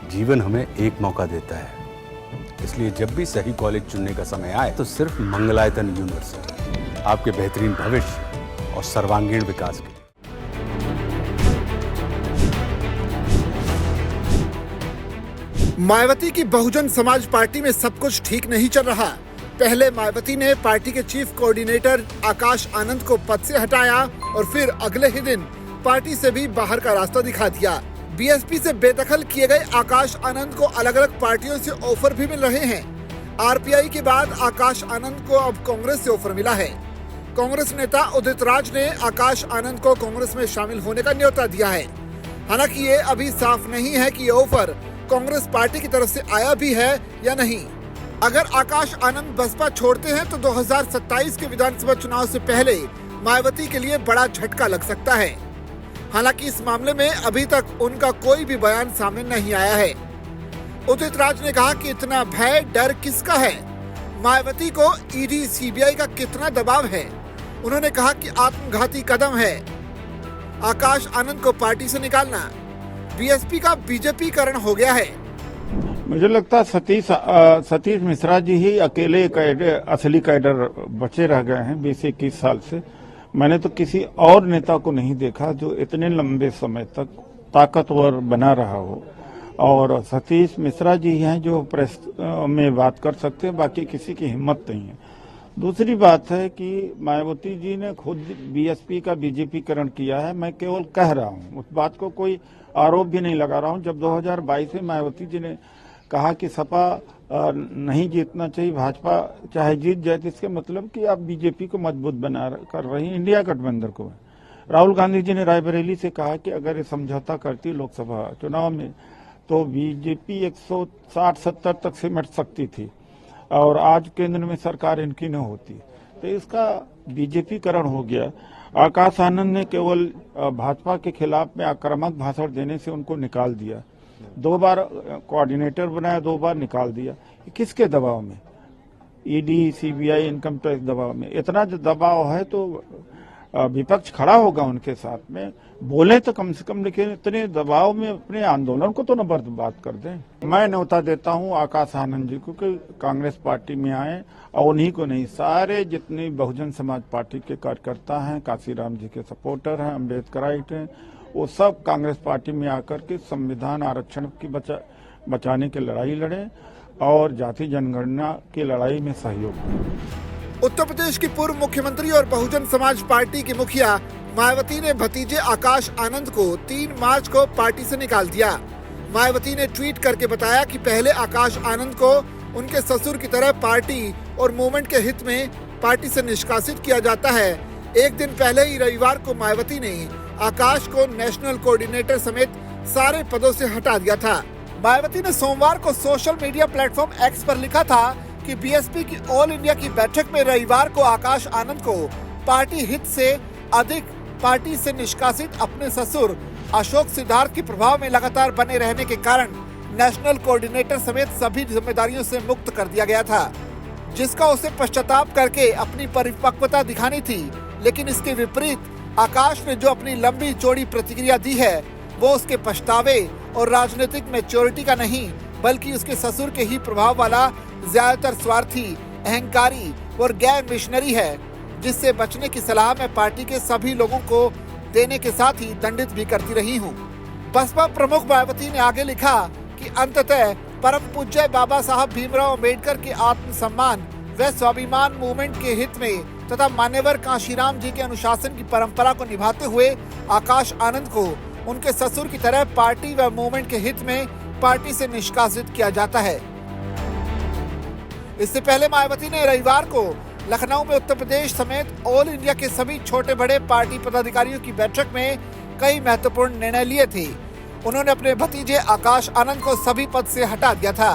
जीवन हमें एक मौका देता है, इसलिए जब भी सही कॉलेज चुनने का समय आए तो सिर्फ मंगलायतन यूनिवर्सिटी आपके बेहतरीन भविष्य और सर्वांगीण विकास के लिए। मायावती की बहुजन समाज पार्टी में सब कुछ ठीक नहीं चल रहा। पहले मायावती ने पार्टी के चीफ कोऑर्डिनेटर आकाश आनंद को पद से हटाया और फिर अगले ही दिन पार्टी से भी बाहर का रास्ता दिखा दिया। बीएसपी से बेदखल किए गए आकाश आनंद को अलग अलग पार्टियों से ऑफर भी मिल रहे हैं। आरपीआई के बाद आकाश आनंद को अब कांग्रेस से ऑफर मिला है। कांग्रेस नेता उदित राज ने आकाश आनंद को कांग्रेस में शामिल होने का न्योता दिया है। हालांकि ये अभी साफ नहीं है कि ये ऑफर कांग्रेस पार्टी की तरफ से आया भी है या नहीं। अगर आकाश आनंद बसपा छोड़ते हैं तो 2027 के विधानसभा चुनाव से पहले मायावती के लिए बड़ा झटका लग सकता है। हालांकि इस मामले में अभी तक उनका कोई भी बयान सामने नहीं आया है। उदित राज ने कहा कि इतना भय डर किसका है, मायावती को ईडी सीबीआई का कितना दबाव है। उन्होंने कहा कि आत्मघाती कदम है आकाश आनंद को पार्टी से निकालना। बीएसपी का बीजेपीकरण हो गया है। मुझे लगता है सतीश मिश्रा जी ही अकेले असली कैडर बचे रह गए हैं 20-21 साल से। मैंने तो किसी और नेता को नहीं देखा जो इतने लंबे समय तक ताकतवर बना रहा हो, और सतीश मिश्रा जी हैं जो प्रेस में बात कर सकते हैं, बाकी किसी की हिम्मत नहीं है। दूसरी बात है कि मायावती जी ने खुद बीएसपी का बीजेपीकरण किया है। मैं केवल कह रहा हूं, उस बात को कोई आरोप भी नहीं लगा रहा हूं। जब 2022 में मायावती जी ने कहा कि सपा नहीं जीतना चाहिए, भाजपा चाहे जीत जाए, तो इसके मतलब कि आप बीजेपी को मजबूत बना कर रही हैं, इंडिया गठबंधन को। राहुल गांधी जी ने रायबरेली से कहा कि अगर ये समझौता करती लोकसभा चुनाव में तो बीजेपी 160-70 तक सिमट सकती थी और आज केंद्र में सरकार इनकी न होती। तो इसका बीजेपीकरण हो गया। आकाश आनंद ने केवल भाजपा के खिलाफ में आक्रामक भाषण देने से उनको निकाल दिया। 2 बार कोऑर्डिनेटर बनाया, 2 बार निकाल दिया। किसके दबाव में? ईडी, सीबीआई, इनकम टैक्स दबाव में। इतना जो दबाव है तो विपक्ष खड़ा होगा उनके साथ में, बोले तो कम से कम, लेकिन इतने दबाव में अपने आंदोलन को तो न बर्बाद कर दें। मैं न्योता देता हूं आकाश आनंद जी को कि कांग्रेस पार्टी में आए, और उन्हीं को नहीं, सारे जितने बहुजन समाज पार्टी के कार्यकर्ता हैं, काशीराम जी के सपोर्टर हैं, अम्बेडकराइट हैं, वो सब कांग्रेस पार्टी में आकर के संविधान आरक्षण की बचाने की लड़ाई लड़े और जाति जनगणना की लड़ाई में सहयोग करें। उत्तर प्रदेश की पूर्व मुख्यमंत्री और बहुजन समाज पार्टी की मुखिया मायावती ने भतीजे आकाश आनंद को 3 मार्च को पार्टी से निकाल दिया। मायावती ने ट्वीट करके बताया कि पहले आकाश आनंद को उनके ससुर की तरह पार्टी और मूवमेंट के हित में पार्टी से निष्कासित किया जाता है। एक दिन पहले ही रविवार को मायावती ने आकाश को नेशनल कोऑर्डिनेटर समेत सारे पदों से हटा दिया था। मायावती ने सोमवार को सोशल मीडिया प्लेटफॉर्म एक्स पर लिखा था कि बीएसपी की ऑल इंडिया की बैठक में रविवार को आकाश आनंद को पार्टी हित से अधिक पार्टी से निष्कासित अपने ससुर अशोक सिद्धार्थ के प्रभाव में लगातार बने रहने के कारण नेशनल कोऑर्डिनेटर समेत सभी जिम्मेदारियों से मुक्त कर दिया गया था, जिसका उसे पश्चाताप करके अपनी परिपक्वता दिखानी थी। लेकिन इसके विपरीत आकाश ने जो अपनी लंबी चौड़ी प्रतिक्रिया दी है वो उसके पछतावे और राजनीतिक मैच्योरिटी का नहीं, बल्कि उसके ससुर के ही प्रभाव वाला ज्यादातर स्वार्थी, अहंकारी और गैर मिशनरी है, जिससे बचने की सलाह मैं पार्टी के सभी लोगों को देने के साथ ही दंडित भी करती रही हूँ। बसपा प्रमुख मायावती ने आगे लिखा कि अंततः परम पूज्य बाबा साहब भीमराव अम्बेडकर के आत्मसम्मान व स्वाभिमान मूवमेंट के हित में तथा मान्यवर काशीराम जी के अनुशासन की परंपरा को निभाते हुए आकाश आनंद को उनके ससुर की तरह पार्टी व मूवमेंट के हित में पार्टी से निष्कासित किया जाता है। इससे पहले मायावती ने रविवार को लखनऊ में उत्तर प्रदेश समेत ऑल इंडिया के सभी छोटे बड़े पार्टी पदाधिकारियों की बैठक में कई महत्वपूर्ण निर्णय लिए थे। उन्होंने अपने भतीजे आकाश आनंद को सभी पद से हटा दिया था।